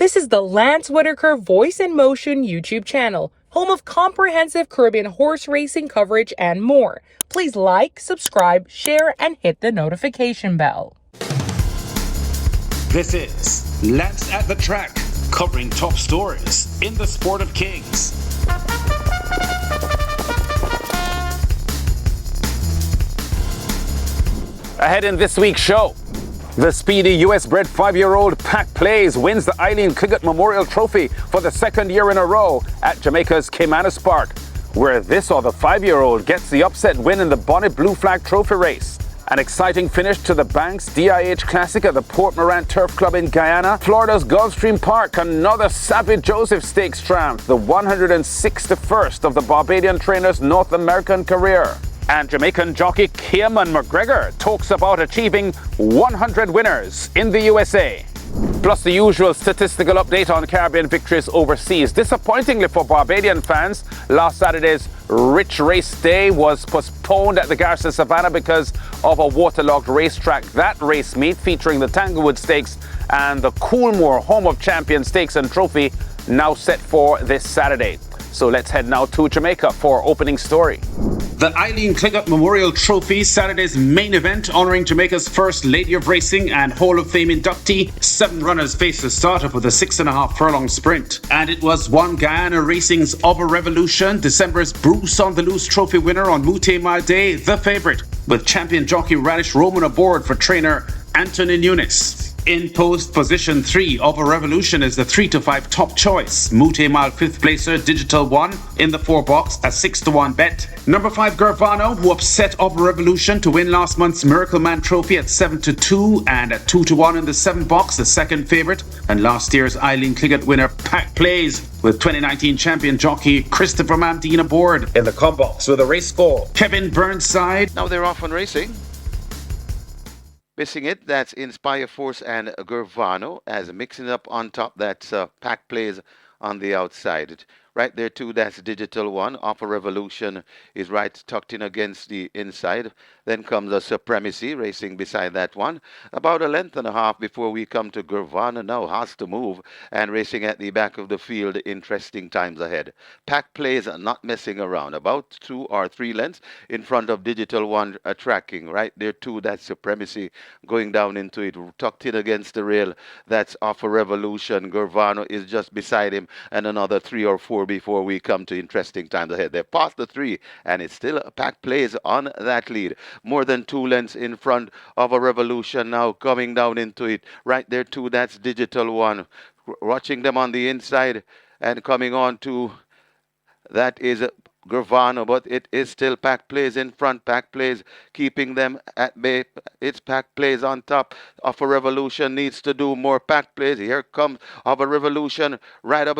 This is the Lance Whitaker Voice in Motion YouTube channel, home of comprehensive Caribbean horse racing coverage and more. Please like, subscribe, share, and hit the notification bell. This is Lance at the Track, covering top stories in the sport of kings. Ahead in this week's show, the speedy US-bred 5-year-old Pack Plays wins the Eileen Cliggott Memorial Trophy for the second year in a row at Jamaica's Caymanas Park, where this or the 5-year-old gets the upset win in the Bonnet Blue Flag Trophy race. An exciting finish to the Banks DIH Classic at the Port Morant Turf Club in Guyana. Florida's Gulfstream Park, another Savage Joseph Stakes triumph, the 161st of the Barbadian trainer's North American career. And Jamaican jockey McGregor talks about achieving 100 winners in the USA. Plus the usual statistical update on Caribbean victories overseas. Disappointingly for Barbadian fans, last Saturday's rich race day was postponed at the Garrison Savannah because of a waterlogged racetrack. That race meet, featuring the Tanglewood Stakes and the Coolmore Home of Champions Stakes and Trophy, now set for this Saturday. So let's head now to Jamaica for opening story. The Eileen Cliggott Memorial Trophy, Saturday's main event, honouring Jamaica's first Lady of Racing and Hall of Fame inductee. 7 runners faced the startup with a 6.5 furlong sprint. And it was one Guyana Racing's Of a Revolution, December's Bruce on the Loose Trophy winner on Mute Mile Day, the favourite, with champion jockey Radish Roman aboard for trainer Anthony Nunes. In post position 3 of a Revolution is the 3-5 top choice. Mute Mile 5th placer Digital 1 in the 4 box, a 6-1 bet. Number 5 Gervano, who upset of a Revolution to win last month's Miracle Man Trophy at 7-2 and at 2-1 in the 7 box, the second favourite. And last year's Eileen Cliggott winner Pack Plays, with 2019 champion jockey Christopher Mamdine aboard in the com box with a race score. Kevin Burnside. Now they're off on racing. Missing it, that's Inspire Force and Gervano, as mixing up on top, that's Pack Plays on the outside. Right there too, that's Digital 1. Off a Revolution is right tucked in against the inside. Then comes a Supremacy racing beside that one. About a length and a half before we come to Gervano, now has to move, and racing at the back of the field. Interesting times ahead. Pack Plays not messing around. About 2 or 3 lengths in front of Digital 1 tracking. Right there too, that's Supremacy going down into it, tucked in against the rail. That's Off a Revolution. Gervano is just beside him, and another 3 or 4 before we come to interesting times ahead. They're past the 3, and it's still Pack Plays on that lead. More than 2 lengths in front of a Revolution now, coming down into it. Right there too, that's Digital 1. Watching them on the inside and coming on to, that is Gervano, but it is still Pack Plays in front. Pack Plays keeping them at bay. It's Pack Plays on top. Of a Revolution needs to do more. Pack Plays, here comes Of a Revolution right up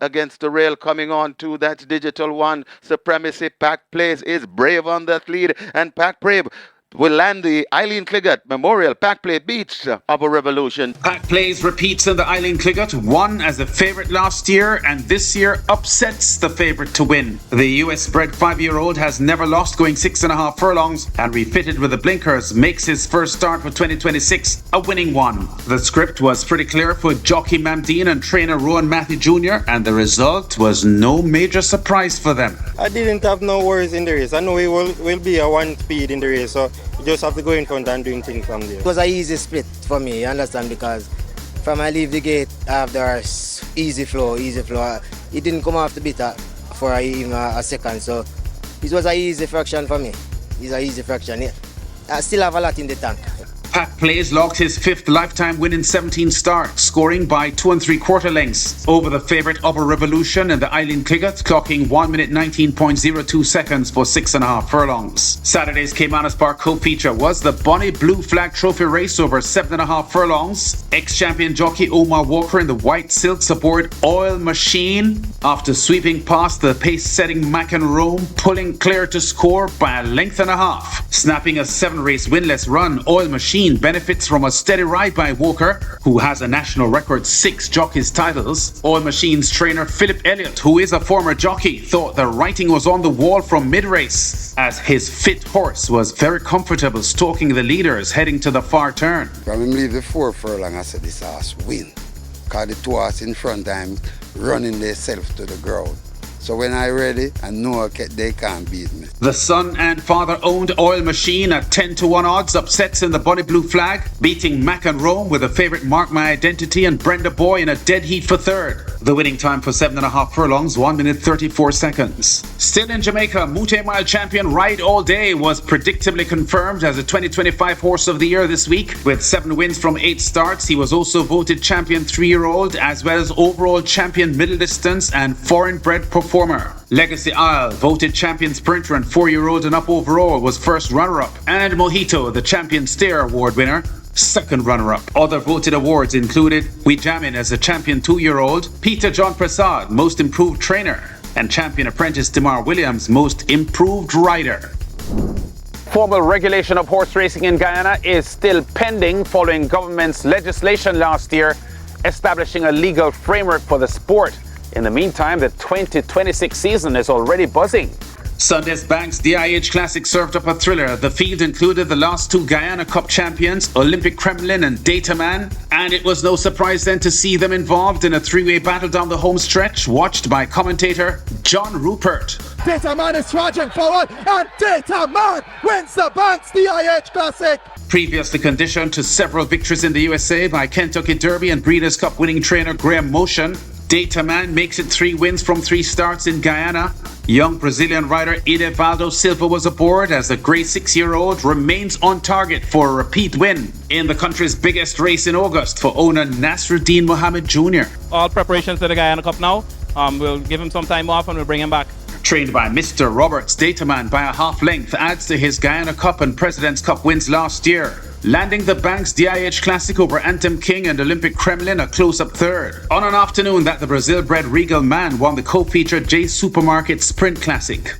against the rail, coming on to, that's Digital 1. Supremacy. Pack Plays is brave on that lead, and Pack Brave will land the Eileen Cliggott Memorial. Pack Play beats Of a Revolution. Pack Plays repeats in the Eileen Cliggott, won as the favourite last year, and this year upsets the favourite to win. The US-bred 5-year-old has never lost, going 6.5 furlongs, and refitted with the blinkers, makes his first start for 2026 a winning one. The script was pretty clear for jockey Mamdine and trainer Rowan Matthew Jr., and the result was no major surprise for them. I didn't have no worries in the race. I know we will be a 1 speed in the race, so you just have to go in front and doing things from there. It was an easy split for me, you understand, because from I leave the gate, I have the easy flow. It didn't come off the bit for even a second, so it was an easy fraction for me. It's an easy fraction. I still have a lot in the tank. Pack Plays logged his 5th lifetime win in 17 starts, scoring by 2 3/4 lengths over the favourite Of a Revolution and the Eileen Cliggott, clocking 1 minute 19.02 seconds for 6.5 furlongs. Saturday's Caymanas Park co-feature was the Bonnet Blue Flag Trophy race over 7.5 furlongs. Ex-champion jockey Omar Walker in the white silks aboard Oil Machine after sweeping past the pace-setting McEnroe, pulling clear to score by a length and a half. Snapping a 7-race winless run, Oil Machine benefits from a steady ride by Walker, who has a national record 6 jockeys titles. Oil Machine's trainer Philip Elliott, who is a former jockey, thought the writing was on the wall from mid-race, as his fit horse was very comfortable stalking the leaders heading to the far turn. When we leave the 4 furlong, I said this horse win. because the two horses in front of him running themselves to the ground. So when I ready, I know they can't beat me. The son and father-owned Oil Machine at 10-1 odds upsets in the Bonnie Blue Flag, beating Mac and Rome with a favourite Mark My Identity and Brenda Boy in a dead heat for third. The winning time for 7.5 furlongs, 1 minute 34 seconds. Still in Jamaica, Mute Mile champion Ride All Day was predictably confirmed as a 2025 Horse of the Year this week. With 7 wins from 8 starts, he was also voted champion 3-year-old as well as overall champion middle distance and foreign bred performer. Legacy Isle, voted champion sprinter and 4-year-old and up overall, was first runner-up. And Mojito, the champion steer award winner, second runner-up. Other voted awards included We Jammin' as a champion 2-year-old, Peter John Prasad, most improved trainer, and champion apprentice Demar Williams, most improved rider. Formal regulation of horse racing in Guyana is still pending following government's legislation last year establishing a legal framework for the sport. In the meantime, the 2026 season is already buzzing. Sunday's Banks DIH Classic served up a thriller. The field included the last 2 Guyana Cup champions, Olympic Kremlin and Dataman, and it was no surprise then to see them involved in a 3-way battle down the home stretch, watched by commentator John Rupert. Dataman is charging forward, and Dataman wins the Banks DIH Classic. Previously conditioned to several victories in the USA by Kentucky Derby and Breeders' Cup winning trainer Graham Motion, Dataman makes it 3 wins from 3 starts in Guyana. Young Brazilian rider Edevaldo Silva was aboard as the grey 6-year-old remains on target for a repeat win in the country's biggest race in August for owner Nasruddin Mohammed Jr. All preparations for the Guyana Cup now. We'll give him some time off and we'll bring him back. Trained by Mr. Roberts, Dataman by a half length adds to his Guyana Cup and President's Cup wins last year, landing the Banks DIH Classic over Anthem King and Olympic Kremlin a close-up third. On an afternoon that the Brazil-bred Regal Man won the co-featured J Supermarket Sprint Classic.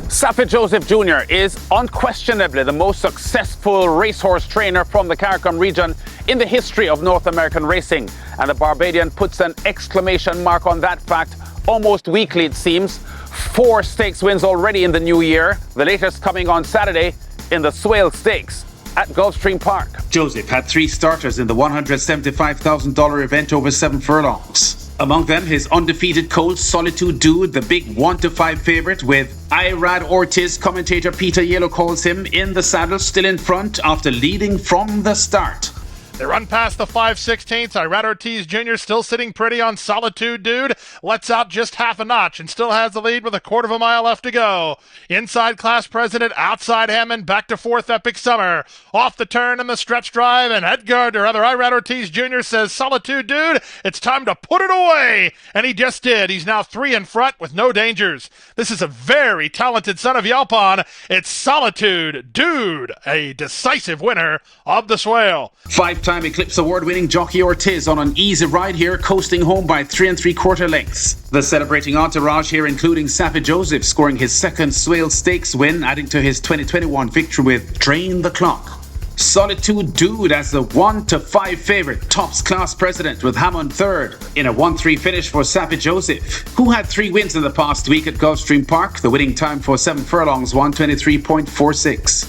Saffie Joseph Jr. is unquestionably the most successful racehorse trainer from the CARICOM region in the history of North American racing, and the Barbadian puts an exclamation mark on that fact almost weekly, it seems. 4 stakes wins already in the new year, the latest coming on Saturday in the Swale Stakes at Gulfstream Park. Joseph had 3 starters in the $175,000 event over 7 furlongs. Among them, his undefeated colt Solitude Dude, the big 1-5 favorite, with Irad Ortiz, commentator Peter Yellow calls him, in the saddle, still in front after leading from the start. They run past the 5/16. Irad Ortiz Jr. still sitting pretty on Solitude Dude. Lets out just half a notch and still has the lead with a 1/4 mile left to go. Inside Class President, outside Hammond, back to 4th Epic Summer. Off the turn in the stretch drive, and Irad Ortiz Jr. says, Solitude Dude, it's time to put it away. And he just did. He's now 3 in front with no dangers. This is a very talented son of Yalpon. It's Solitude Dude, a decisive winner of the Swale. 5-time Eclipse Award-winning Jockey Ortiz on an easy ride here, coasting home by 3 3/4 lengths. The celebrating entourage here including Saffie Joseph scoring his 2nd Swale Stakes win, adding to his 2021 victory with Drain the Clock. Solitude Dude as the 1-5 favorite tops Class President with Hammond third in a 1-3 finish for Saffie Joseph, who had 3 wins in the past week at Gulfstream Park. The winning time for 7 furlongs, 1:23.46.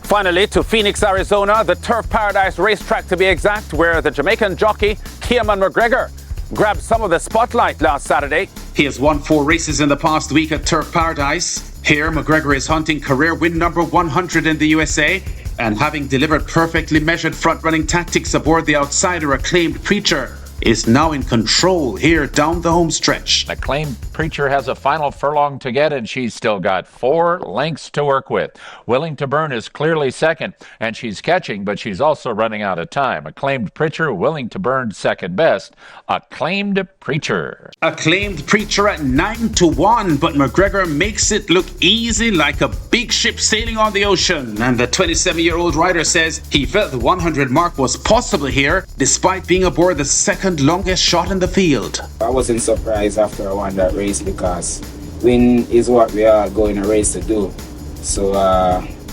Finally, to Phoenix, Arizona, the Turf Paradise racetrack to be exact, where the Jamaican jockey Jockey McGregor grabbed some of the spotlight last Saturday. He has won 4 races in the past week at Turf Paradise. Here, McGregor is hunting career win number 100 in the USA, and having delivered perfectly measured front-running tactics aboard the outsider Acclaimed Preacher, is now in control here down the home stretch. Acclaimed Preacher has a final furlong to get, and she's still got 4 lengths to work with. Willing to Burn is clearly second, and she's catching, but she's also running out of time. Acclaimed Preacher, Willing to Burn second best. Acclaimed Preacher. Acclaimed Preacher at 9-1, but McGregor makes it look easy like a big ship sailing on the ocean. And the 27-year-old rider says he felt the 100 mark was possible here, despite being aboard the 2nd longest shot in the field. I wasn't surprised after I won that race because win is what we are going a race to do. So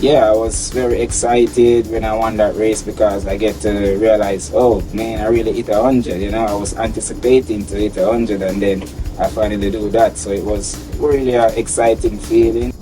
yeah, I was very excited when I won that race because I get to realize, oh man, I really hit 100. You know, I was anticipating to hit 100 and then I finally do that. So it was really an exciting feeling.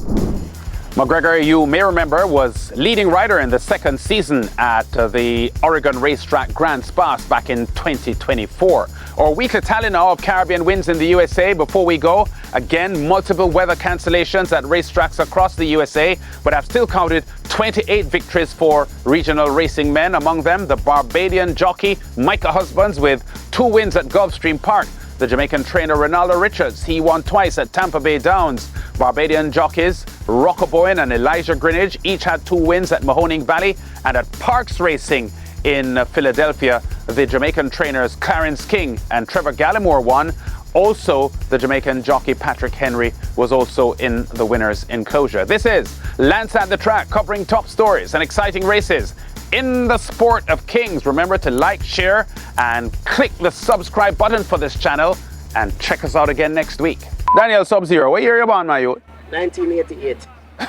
McGregor, you may remember, was leading rider in the second season at the Oregon Racetrack Grand Spas back in 2024. Our weekly tally now of Caribbean wins in the USA. Before we go, again, multiple weather cancellations at racetracks across the USA, but I've still counted 28 victories for regional racing men. Among them, the Barbadian jockey Micah Husbands with 2 wins at Gulfstream Park. The Jamaican trainer Ronaldo Richards, he won twice at Tampa Bay Downs. Barbadian jockeys Rocco Bowen and Elijah Greenidge each had 2 wins at Mahoning Valley, and at Parks Racing in Philadelphia, the Jamaican trainers Clarence King and Trevor Gallimore won. Also, the Jamaican jockey Patrick Henry was also in the winners' enclosure. This is Lance at the Track, covering top stories and exciting races in the sport of kings. Remember to like, share, and click the subscribe button for this channel, and check us out again next week. Daniel Sub-Zero, what year you born, my youth? 1988.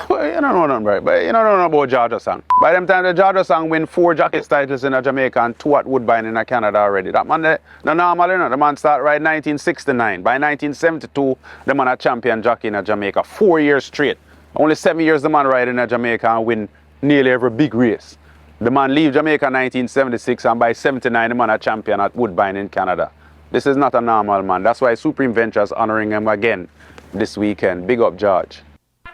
Well, you don't know nothing, right? But you don't know about Georgia Song. By them time, the Georgia Song win 4 jockeys titles in Jamaica and 2 at Woodbine in Canada already. That man, no normal, you know. The man started right 1969. By 1972, the man a champion jockey in Jamaica. 4 years straight. Only 7 years the man ride in Jamaica and win nearly every big race. The man leave Jamaica in 1976, and by 79, the man a champion at Woodbine in Canada. This is not a normal man. That's why Supreme Ventures honoring him again this weekend. Big up, George.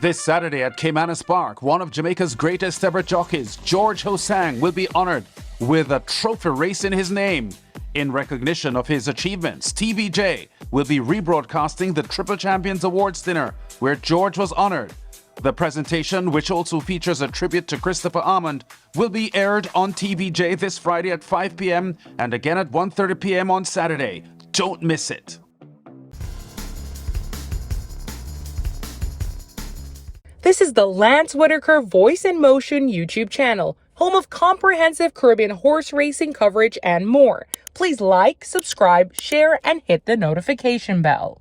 This Saturday at Caymanas Park, one of Jamaica's greatest ever jockeys, George Hosang, will be honored with a trophy race in his name. In recognition of his achievements, TVJ will be rebroadcasting the Triple Champions Awards dinner, where George was honored. The presentation, which also features a tribute to Christopher Almond, will be aired on TVJ this Friday at 5 p.m. and again at 1:30 p.m. on Saturday. Don't miss it. This is the Lance Whitaker Voice in Motion YouTube channel, home of comprehensive Caribbean horse racing coverage and more. Please like, subscribe, share, and hit the notification bell.